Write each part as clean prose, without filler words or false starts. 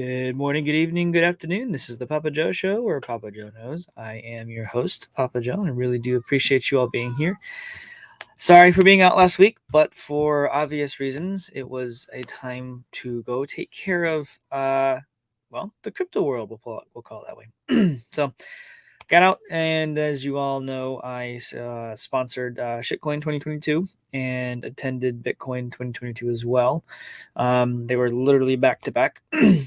Good morning, good evening, good afternoon. This is the Papa Joe Show, where Papa Joe knows. I am your host, Papa Joe, and I really do appreciate you all being here. Sorry for being out last week, but for obvious reasons, it was a time to go take care of, the crypto world. We'll call it that way. So, got out, and as you all know, I sponsored Shitcoin 2022 and attended Bitcoin 2022 as well. They were literally back to back.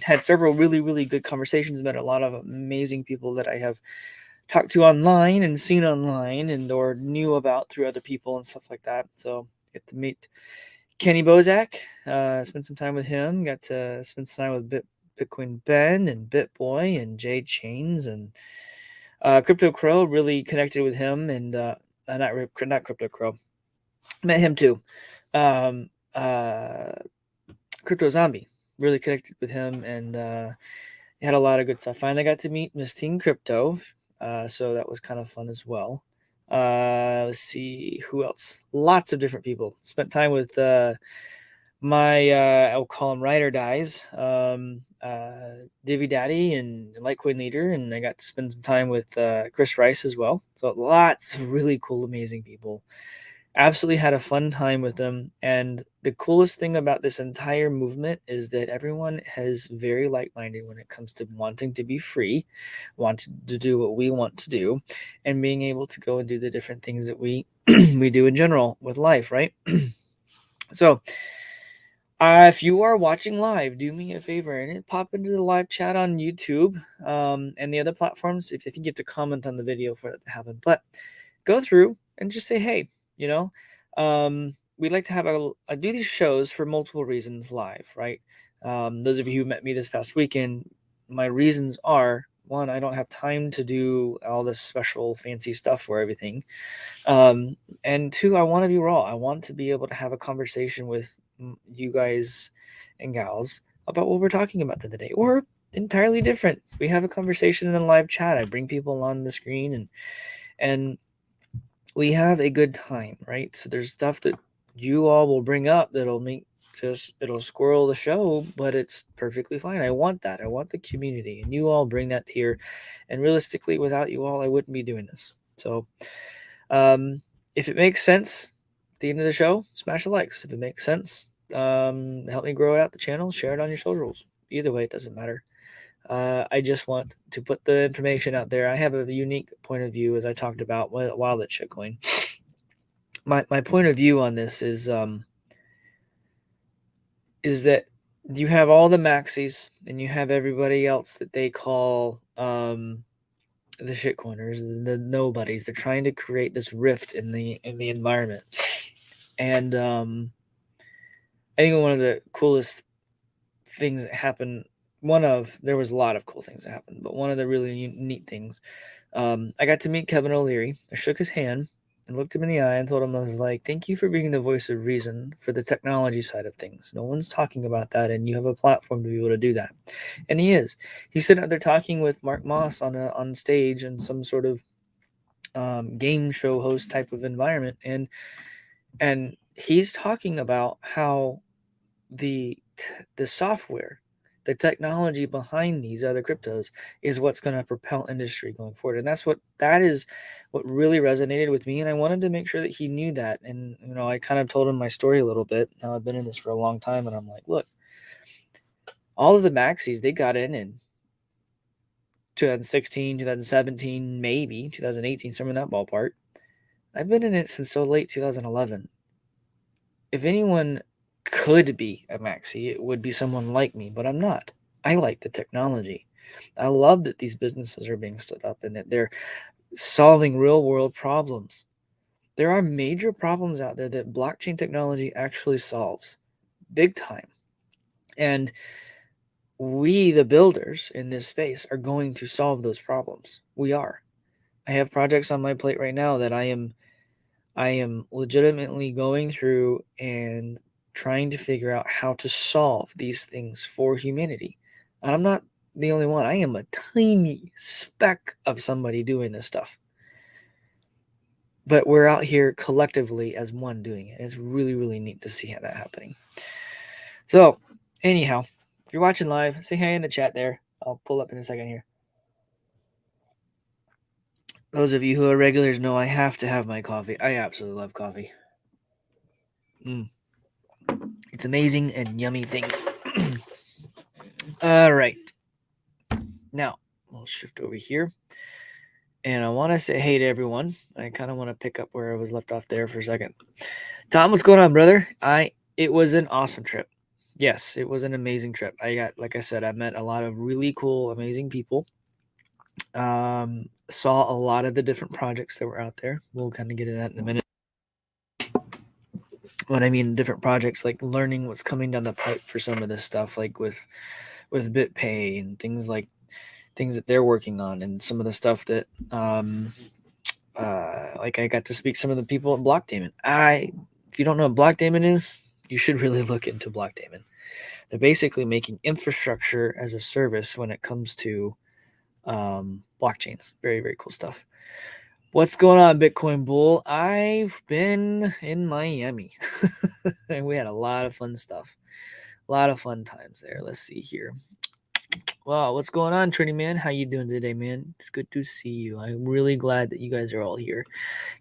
Had several really, really good conversations. Met a lot of amazing people that I have talked to online and seen online and or knew about through other people and stuff like that. So get to meet Kenny Bozak, spend some time with him. Got to spend some time with Bitcoin Ben and BitBoy and Jay Chains and Crypto Crow. Really connected with him and not Crypto Crow. Met him too. Um, uh, Crypto Zombie. Really connected with him and had a lot of good stuff. Finally got to meet Miss Teen Crypto, so that was kind of fun as well. Let's see who else. Lots of different people. Spent time with my I'll call them ride or dies, Divvy Daddy and Litecoin Leader, and I got to spend some time with Chris Rice as well. So lots of really cool, amazing people. Absolutely had a fun time with them. And the coolest thing about this entire movement is that everyone is very like-minded when it comes to wanting to be free, wanting to do what we want to do, and being able to go and do the different things that we we do in general with life, right? So if you are watching live, do me a favor and pop into the live chat on YouTube and the other platforms. If I think you have to comment on the video for that to happen, but go through and just say, hey, we'd like to have I do these shows for multiple reasons live, right? Those of you who met me this past weekend, my reasons are, one, I don't have time to do all this special fancy stuff for everything. And two, I want to be raw. I want to be able to have a conversation with you guys and gals about what we're talking about today, or entirely different. We have a conversation in a live chat. I bring people on the screen and we have a good time, right? So there's stuff that you all will bring up that'll it'll squirrel the show, but it's perfectly fine. I want that. I want the community, and you all bring that here. And realistically, without you all, I wouldn't be doing this. So, if it makes sense, at the end of the show, smash the likes. If it makes sense, help me grow out the channel. Share it on your socials. Either way, it doesn't matter. I just want to put the information out there. I have a unique point of view, as I talked about while at shitcoin. My point of view on this is that you have all the maxis and you have everybody else that they call the shitcoiners, the nobodies. They're trying to create this rift in the environment, and I think one of the coolest things that happened. There was a lot of cool things that happened, but one of the really neat things, I got to meet Kevin O'Leary. I shook his hand and looked him in the eye and told him, I was like, thank you for being the voice of reason for the technology side of things. No one's talking about that, and you have a platform to be able to do that. And he is. He's sitting out there talking with Mark Moss on stage in some sort of game show host type of environment, and he's talking about how the software, the technology behind these other cryptos is what's going to propel industry going forward. And that is what really resonated with me. And I wanted to make sure that he knew that. And, I kind of told him my story a little bit. Now I've been in this for a long time, and I'm like, look, all of the maxis, they got in 2016, 2017, maybe 2018, somewhere in that ballpark. I've been in it since so late 2011. If anyone could be a maxi, it would be someone like me, but I'm not. I like the technology. I love that these businesses are being stood up and that they're solving real world problems. There are major problems out there that blockchain technology actually solves big time. And we, the builders in this space, are going to solve those problems. We are. I have projects on my plate right now that I am legitimately going through and trying to figure out how to solve these things for humanity. And I'm not the only one. I am a tiny speck of somebody doing this stuff. But we're out here collectively as one doing it. It's really, really neat to see that happening. So, anyhow, If you're watching live, say hey in the chat there. I'll pull up in a second here. Those of you who are regulars know I have to have my coffee. I absolutely love coffee. It's amazing and yummy things. All right. Now, we'll shift over here. And I want to say hey to everyone. I kind of want to pick up where I was left off there for a second. Tom, what's going on, brother? It was an awesome trip. Yes, it was an amazing trip. Like I said, I met a lot of really cool, amazing people. Saw a lot of the different projects that were out there. We'll kind of get into that in a minute. When I mean different projects, like learning what's coming down the pipe for some of this stuff, like with BitPay and things that they're working on, and some of the stuff that like I got to speak to some of the people at Blockdaemon. If you don't know what Blockdaemon is, you should really look into Blockdaemon. They're basically making infrastructure as a service when it comes to blockchains. Very, very cool stuff. What's going on, Bitcoin Bull? I've been in Miami and we had a lot of fun stuff. A lot of fun times there. Let's see here. Wow, what's going on, Trinity Man? How you doing today, man? It's good to see you. I'm really glad that you guys are all here.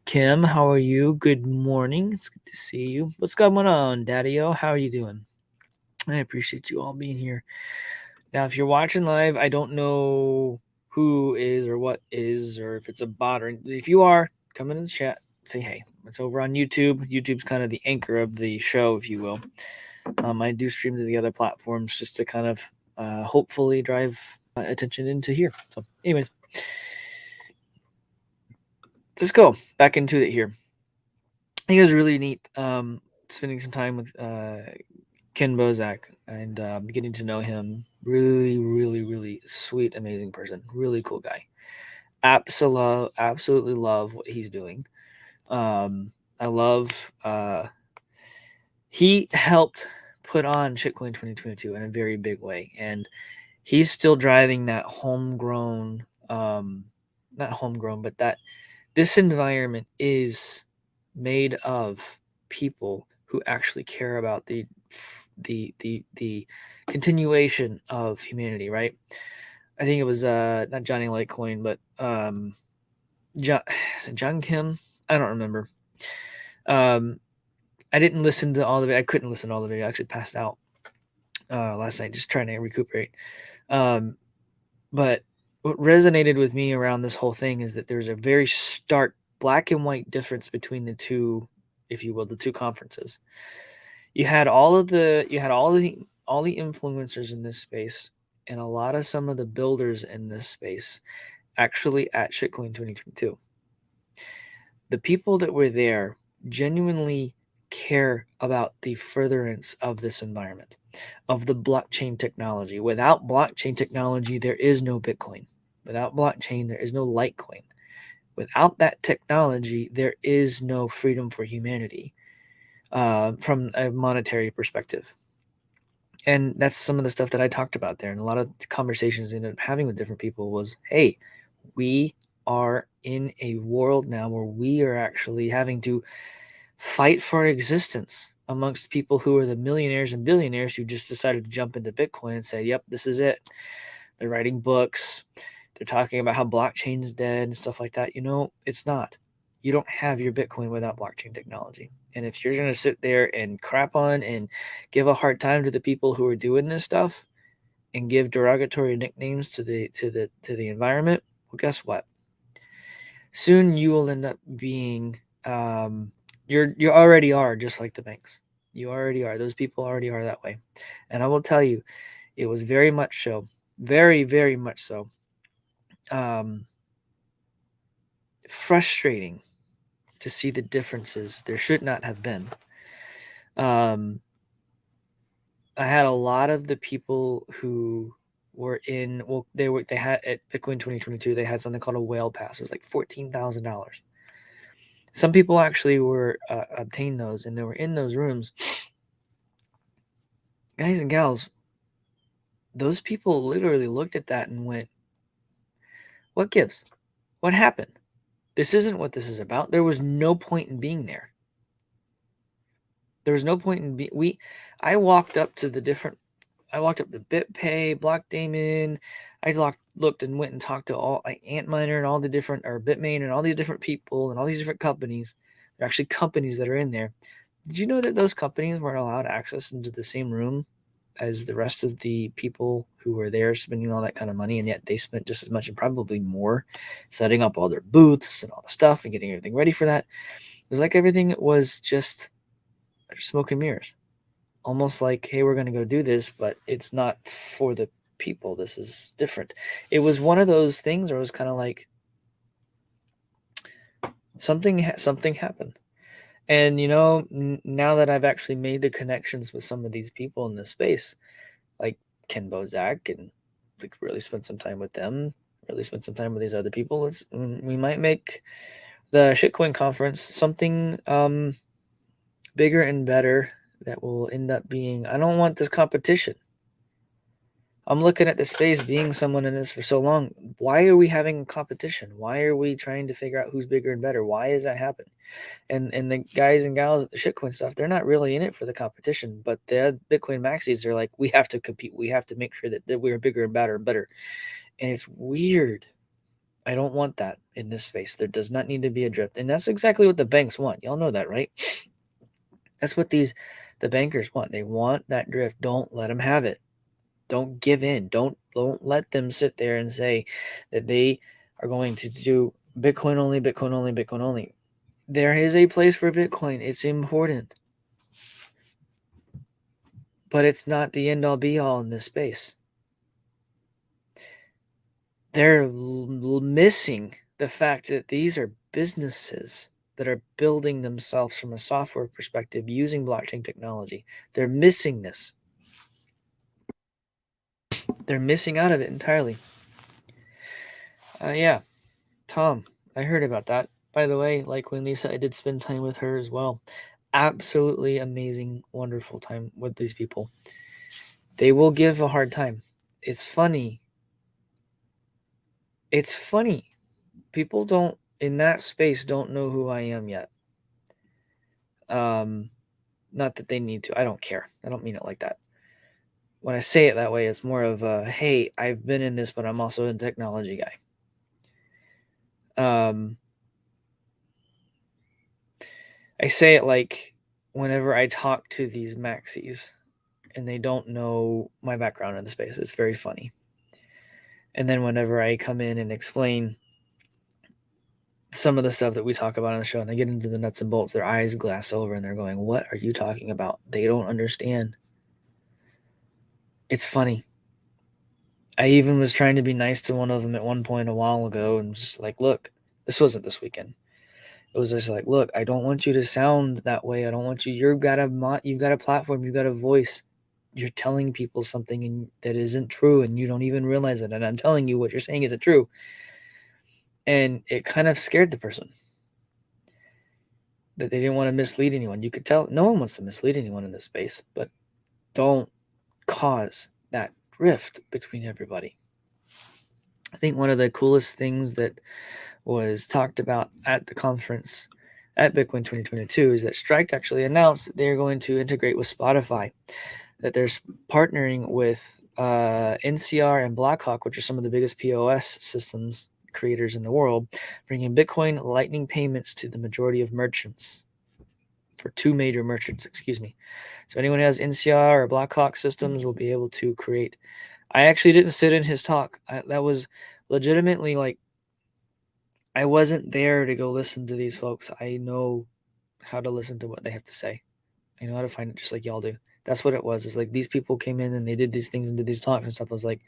Kim, how are you? Good morning. It's good to see you. What's going on, Daddy-O? How are you doing? I appreciate you all being here. Now, if you're watching live, I don't know who is or what is, or if it's a bot, or if you are, come in the chat, say hey. It's over on YouTube. YouTube's kind of the anchor of the show, if you will. I do stream to the other platforms just to kind of hopefully drive attention into here. So, anyways, let's go back into it here. I think it was really neat spending some time with Ken Bozak and getting to know him. Really, really, really sweet, amazing person. Really cool guy. Absolutely love what he's doing. I love he helped put on Shitcoin 2022 in a very big way, and he's still driving that homegrown, not homegrown, but that this environment is made of people who actually care about the continuation of humanity, right? I think it was not Johnny Litecoin, but John Kim. I don't remember. I didn't listen to all of it. I couldn't listen to all of it. I actually passed out last night, just trying to recuperate. But what resonated with me around this whole thing is that there's a very stark black and white difference between the two, if you will, the two conferences. You had all the influencers in this space, and a lot of some of the builders in this space actually at Shitcoin 2022. The people that were there genuinely care about the furtherance of this environment, of the blockchain technology. Without blockchain technology, there is no Bitcoin. Without blockchain, there is no Litecoin. Without that technology, there is no freedom for humanity from a monetary perspective. And that's some of the stuff that I talked about there. And a lot of conversations I ended up having with different people was, hey, we are in a world now where we are actually having to fight for existence amongst people who are the millionaires and billionaires who just decided to jump into Bitcoin and say, yep, this is it. They're writing books. They're talking about how blockchain's dead and stuff like that. You know, it's not. You don't have your Bitcoin without blockchain technology. And if you're going to sit there and crap on and give a hard time to the people who are doing this stuff and give derogatory nicknames to the environment, well, guess what? Soon you will end up being you already are, just like the banks. You already are. Those people already are that way. And I will tell you, it was very much so, very, very much so, frustrating to see the differences there should not have been. I had a lot of the people who were in, well, they had at Bitcoin 2022, they had something called a whale pass. It was like $14,000. Some people actually were obtained those, and they were in those rooms. Guys and gals, those people literally looked at that and went, what gives? What happened? This isn't what this is about. There was no point in being there. There was no point in I walked up to the different I walked up to BitPay, Blockdaemon. I looked and went and talked to all like Antminer and all the different, or Bitmain and all these different people and all these different companies. They're actually companies that are in there. Did you know that those companies weren't allowed access into the same room as the rest of the people who were there spending all that kind of money, and yet they spent just as much and probably more setting up all their booths and all the stuff and getting everything ready for that? It was like everything was just smoke and mirrors. Almost like, hey, we're going to go do this, but it's not for the people. This is different. It was one of those things where it was kind of like something happened. And now that I've actually made the connections with some of these people in this space, like Ken Bozak, and like really spent some time with them, really spent some time with these other people, we might make the shitcoin conference something bigger and better that will end up being. I don't want this competition. I'm looking at the space, being someone in this for so long. Why are we having competition? Why are we trying to figure out who's bigger and better? Why is that happening? And the guys and gals at the shitcoin stuff, they're not really in it for the competition, but the Bitcoin maxis are like, we have to compete. We have to make sure that we're bigger and better and better. And it's weird. I don't want that in this space. There does not need to be a drift. And that's exactly what the banks want. Y'all know that, right? That's what the bankers want. They want that drift. Don't let them have it. Don't give in. Don't let them sit there and say that they are going to do Bitcoin only, Bitcoin only, Bitcoin only. There is a place for Bitcoin. It's important. But it's not the end all be all in this space. They're missing the fact that these are businesses that are building themselves from a software perspective using blockchain technology. They're missing this. They're missing out of it entirely. Yeah, Tom, I heard about that. By the way, like when Lisa, I did spend time with her as well. Absolutely amazing, wonderful time with these people. They will give a hard time. It's funny. It's funny. People don't in that space don't know who I am yet. Not that they need to. I don't care. I don't mean it like that. When I say it that way, it's more of a, hey, I've been in this, but I'm also a technology guy. I say it like whenever I talk to these maxis and they don't know my background in the space, it's very funny. And then whenever I come in and explain some of the stuff that we talk about on the show and I get into the nuts and bolts, their eyes glass over and they're going, what are you talking about? They don't understand. It's funny. I even was trying to be nice to one of them at one point a while ago and just like, look, this wasn't this weekend. It was just like, look, I don't want you to sound that way. I don't want you. You've got a platform. You've got a voice. You're telling people something that isn't true, and you don't even realize it. And I'm telling you, what you're saying isn't true. And it kind of scared the person that they didn't want to mislead anyone. You could tell no one wants to mislead anyone in this space, but don't cause that rift between everybody. I think one of the coolest things that was talked about at the conference at Bitcoin 2022 is that Strike actually announced that they're going to integrate with Spotify, that they're partnering with NCR and Blackhawk, which are some of the biggest POS systems creators in the world, bringing Bitcoin Lightning payments to the majority of merchants, for two major merchants, excuse me. So anyone who has NCR or Blackhawk systems will be able to create. I actually didn't sit in his talk. That was legitimately like, I wasn't there to go listen to these folks. I know how to listen to what they have to say. I know how to find it just like y'all do. That's what it was. It's like these people came in and they did these things and did these talks and stuff. I was like,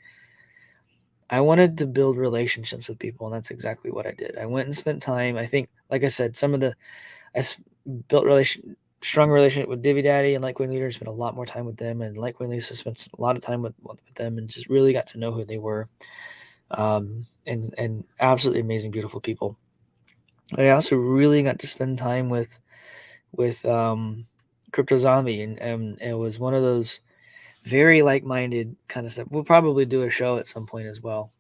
I wanted to build relationships with people, and that's exactly what I did. I went and spent time. I think, like I said, built strong relationship with Divvy Daddy and Litecoin Leader. Spent a lot more time with them, and Litecoin Lisa spent a lot of time with them, and just really got to know who they were. And absolutely amazing, beautiful people. I also really got to spend time with Crypto Zombie, and it was one of those very like-minded kind of stuff. We'll probably do a show at some point as well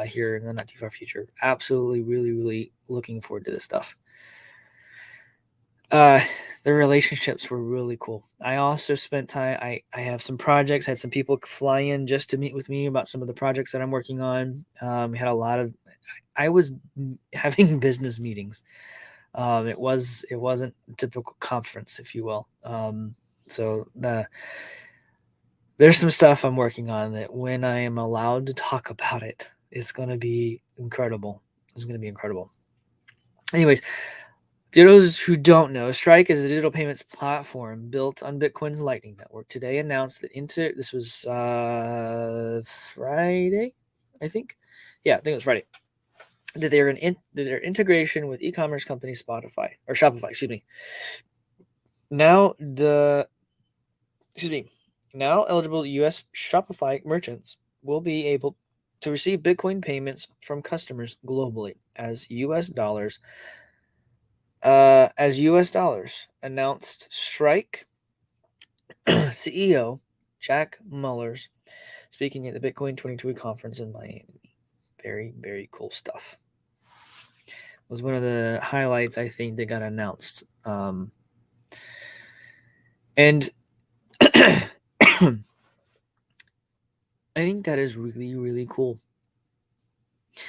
here in the not too far future. Absolutely, really, really looking forward to this stuff. the relationships were really cool. I also spent time. I have some projects. Had some people fly in just to meet with me about some of the projects that I'm working on. Had a lot of. I was having business meetings. It wasn't a typical conference, if you will. There's some stuff I'm working on that when I am allowed to talk about it, it's going to be incredible. It's going to be incredible. Anyways, to those who don't know, Strike is a digital payments platform built on Bitcoin's Lightning Network. Today announced that this was Friday, I think. Yeah, I think it was Friday. That their integration with e-commerce company Shopify, excuse me. Now now eligible U.S. Shopify merchants will be able to receive Bitcoin payments from customers globally as U.S. dollars. Announced Strike CEO Jack Mullers speaking at the Bitcoin 2022 conference in Miami. Very, very cool stuff. Was one of the highlights, I think, that got announced. And I think that is really, really cool. I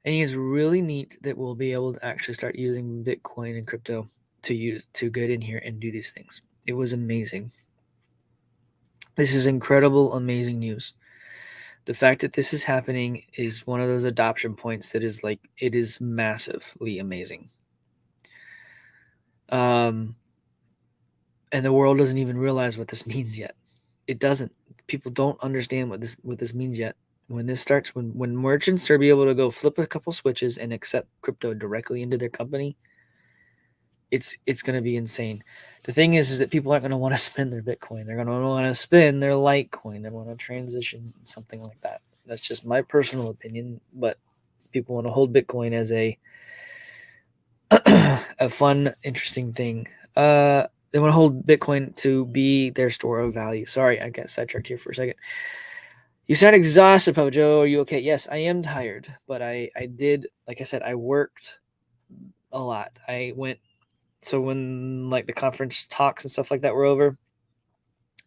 think it's really neat that we'll be able to actually start using Bitcoin and crypto to get in here and do these things. It was amazing. This is incredible, amazing news. The fact that this is happening is one of those adoption points that is like, it is massively amazing. And the world doesn't even realize what this means yet. It doesn't. People don't understand what this means yet. When this starts, when merchants are be able to go flip a couple switches and accept crypto directly into their company, it's going to be insane. The thing is that people aren't going to want to spend their Bitcoin. They're going to want to spend their Litecoin. They want to transition something like that. That's just my personal opinion, but people want to hold Bitcoin as a fun, interesting thing. They want to hold Bitcoin to be their store of value. Sorry, I got sidetracked here for a second. You sound exhausted, Papa Joe. Are you okay? Yes, I am tired, but I did, like I said, I worked a lot. So when like the conference talks and stuff like that were over,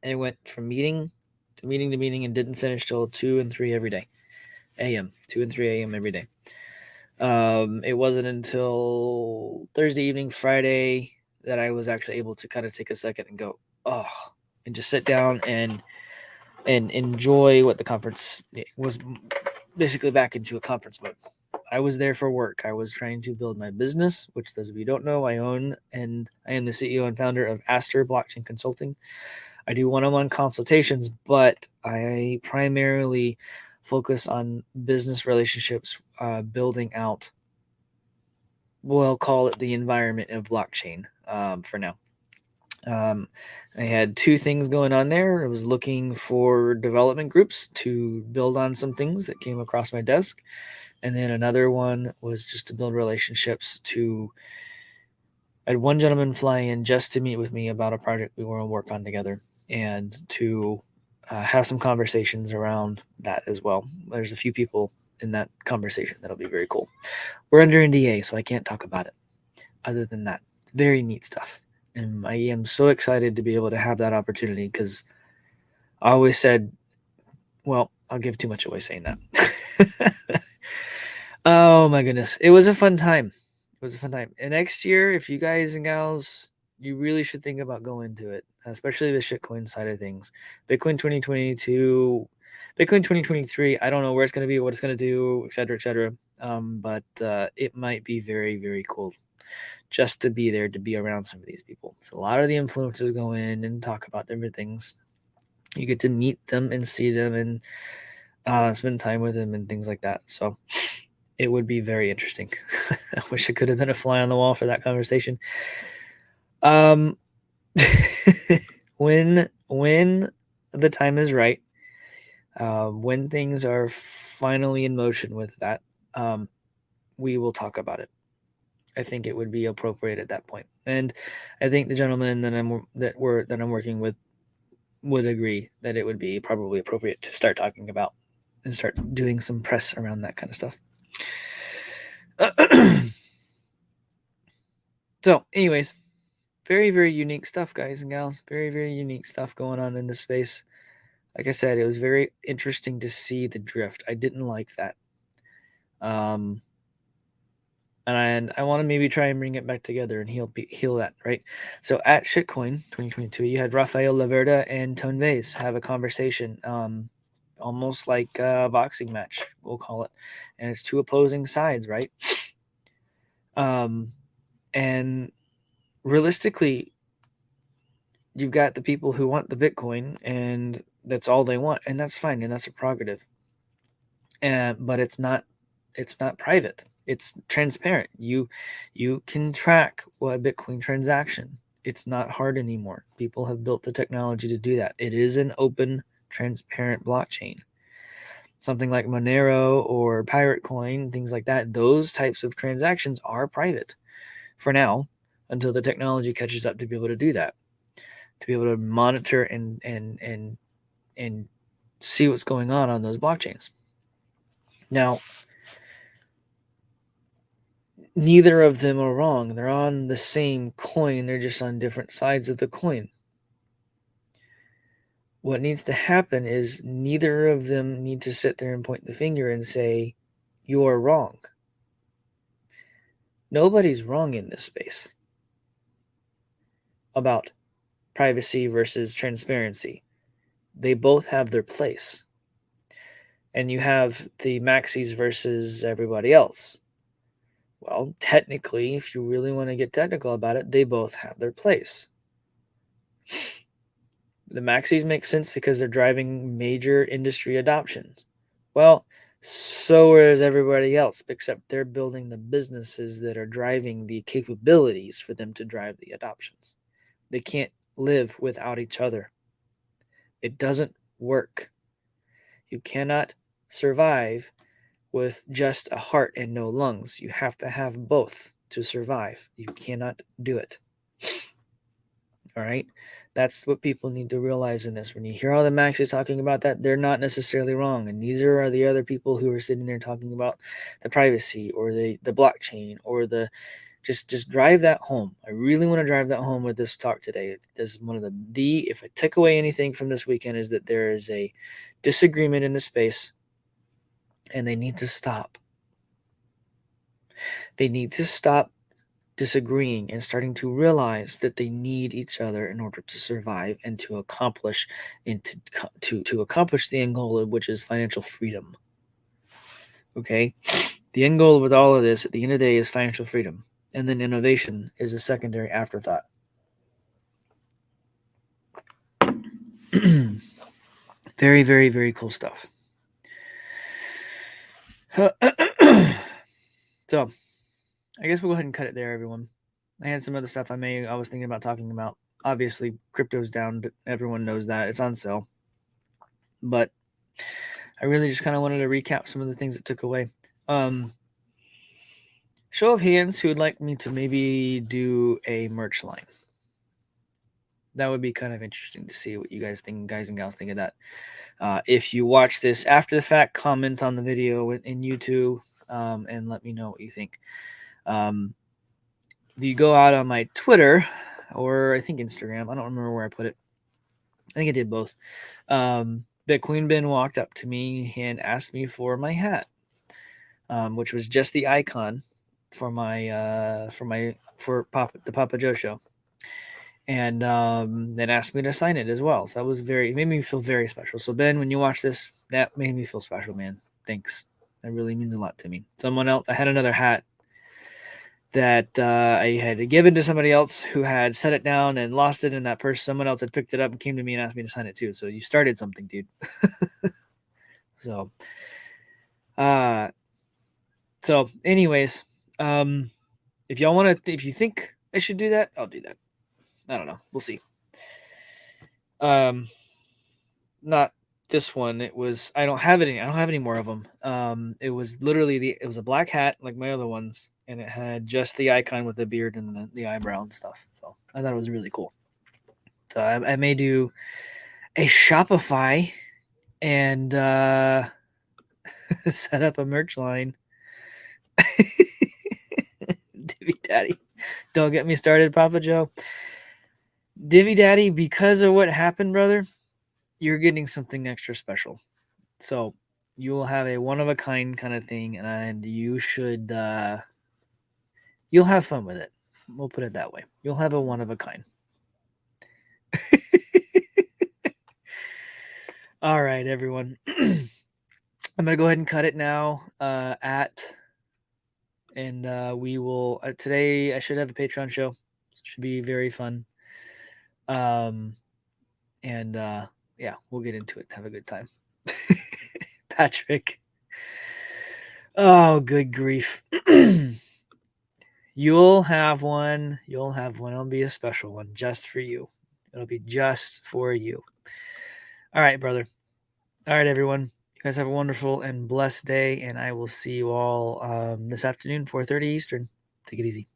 I went from meeting to meeting to meeting and didn't finish till 2 and 3 every day. 2 and 3 a.m. every day. It wasn't until Thursday evening, Friday, that I was actually able to kind of take a second and go, and just sit down and enjoy what the conference was. Basically back into a conference mode. I was there for work. I was trying to build my business, which those of you who don't know, I own, and I am the CEO and founder of Aster Blockchain Consulting. I do one-on-one consultations, but I primarily focus on business relationships, building out, we'll call it the environment of blockchain for now. I had two things going on there. I was looking for development groups to build on some things that came across my desk. And then another one was just to build relationships I had one gentleman fly in just to meet with me about a project we want to work on together and to have some conversations around that as well. There's a few people in that conversation that'll be very cool. We're under NDA, so I can't talk about it. Other than that, very neat stuff. And I am so excited to be able to have that opportunity because I always said, well, I'll give too much away saying that. Oh my goodness. It was a fun time. And next year, if you guys and gals, you really should think about going to it, especially the shitcoin side of things. Bitcoin 2022, Bitcoin 2023, I don't know where it's going to be, what it's going to do, et cetera, et cetera. But it might be very, very cool just to be there, to be around some of these people. So a lot of the influencers go in and talk about different things. You get to meet them and see them and spend time with them and things like that. So it would be very interesting. I wish I could have been a fly on the wall for that conversation. When the time is right, when things are finally in motion with that, we will talk about it. I think it would be appropriate at that point, and I think the gentleman that I'm working with would agree that it would be probably appropriate to start talking about and start doing some press around that kind of stuff. So, anyways, very, very unique stuff, guys and gals. Very, very unique stuff going on in this space. Like I said, it was very interesting to see the drift. I didn't like that. And I want to maybe try and bring it back together and heal that, right? So at Shitcoin 2022, you had Rafael Laverda and Tone Vase have a conversation, almost like a boxing match, we'll call it, and it's two opposing sides, right? And realistically, you've got the people who want the Bitcoin, and that's all they want, and that's fine, and that's a prerogative. But it's not private. It's transparent. You can track what Bitcoin transaction. It's not hard anymore. People have built the technology to do that. It is an open, transparent blockchain. Something like Monero or Pirate Coin, things like that, those types of transactions are private for now until the technology catches up to be able to do that, to be able to monitor and see what's going on those blockchains. Now, neither of them are wrong. They're on the same coin. They're just on different sides of the coin. What needs to happen is neither of them need to sit there and point the finger and say, you're wrong. Nobody's wrong in this space about privacy versus transparency. They both have their place. And you have the maxis versus everybody else. Well, technically, if you really want to get technical about it, they both have their place. The maxis make sense because they're driving major industry adoptions. Well, so is everybody else, except they're building the businesses that are driving the capabilities for them to drive the adoptions. They can't live without each other. It doesn't work. You cannot survive with just a heart and no lungs. You have to have both to survive. You cannot do it. All right? That's what people need to realize in this. When you hear all the maxis talking about that, they're not necessarily wrong. And neither are the other people who are sitting there talking about the privacy or the blockchain or the just drive that home. I really want to drive that home with this talk today. This is one of the if I take away anything from this weekend, is that there is a disagreement in the space, and they need to stop. They need to stop disagreeing and starting to realize that they need each other in order to survive and to accomplish to accomplish the end goal, which is financial freedom. Okay, the end goal with all of this at the end of the day is financial freedom, and then innovation is a secondary afterthought. Very, very, very cool stuff. So I guess we'll go ahead and cut it there, everyone. I had some other stuff I was thinking about talking about. Obviously, crypto's down. Everyone knows that. It's on sale. But I really just kind of wanted to recap some of the things that took away. Show of hands who would like me to maybe do a merch line. That would be kind of interesting to see what you guys think, guys and gals think of that. If you watch this after the fact, comment on the video in YouTube and let me know what you think. If you go out on my Twitter or I think Instagram, I don't remember where I put it. I think I did both. Bitcoin Ben walked up to me and asked me for my hat, which was just the icon for the Papa Joe show, and then asked me to sign it as well. So that was it made me feel very special. So Ben, when you watch this, that made me feel special, man. Thanks. That really means a lot to me. Someone else, I had another hat that I had given to somebody else who had set it down and lost it, and someone else had picked it up and came to me and asked me to sign it too. So you started something, dude. So anyways, if y'all want to, if you think I should do that, I'll do that. I don't know. We'll see. Not this one. It was, I don't have any more of them. It was literally it was a black hat like my other ones, and it had just the icon with the beard and the eyebrow and stuff. So I thought it was really cool. So I may do a Shopify and set up a merch line. Divvy Daddy. Don't get me started, Papa Joe. Divvy Daddy, because of what happened, brother, you're getting something extra special. So you will have a one-of-a-kind kind of thing, and you should you'll have fun with it. We'll put it that way. You'll have a one-of-a-kind. All right, everyone. I'm gonna go ahead and cut it now. We will today. I should have a Patreon show. It should be very fun. And yeah, we'll get into it. Have a good time. Patrick. Oh, good grief. You'll have one. You'll have one. It'll be a special one just for you. It'll be just for you. All right, brother. All right, everyone. You guys have a wonderful and blessed day, and I will see you all this afternoon, 4:30 Eastern. Take it easy.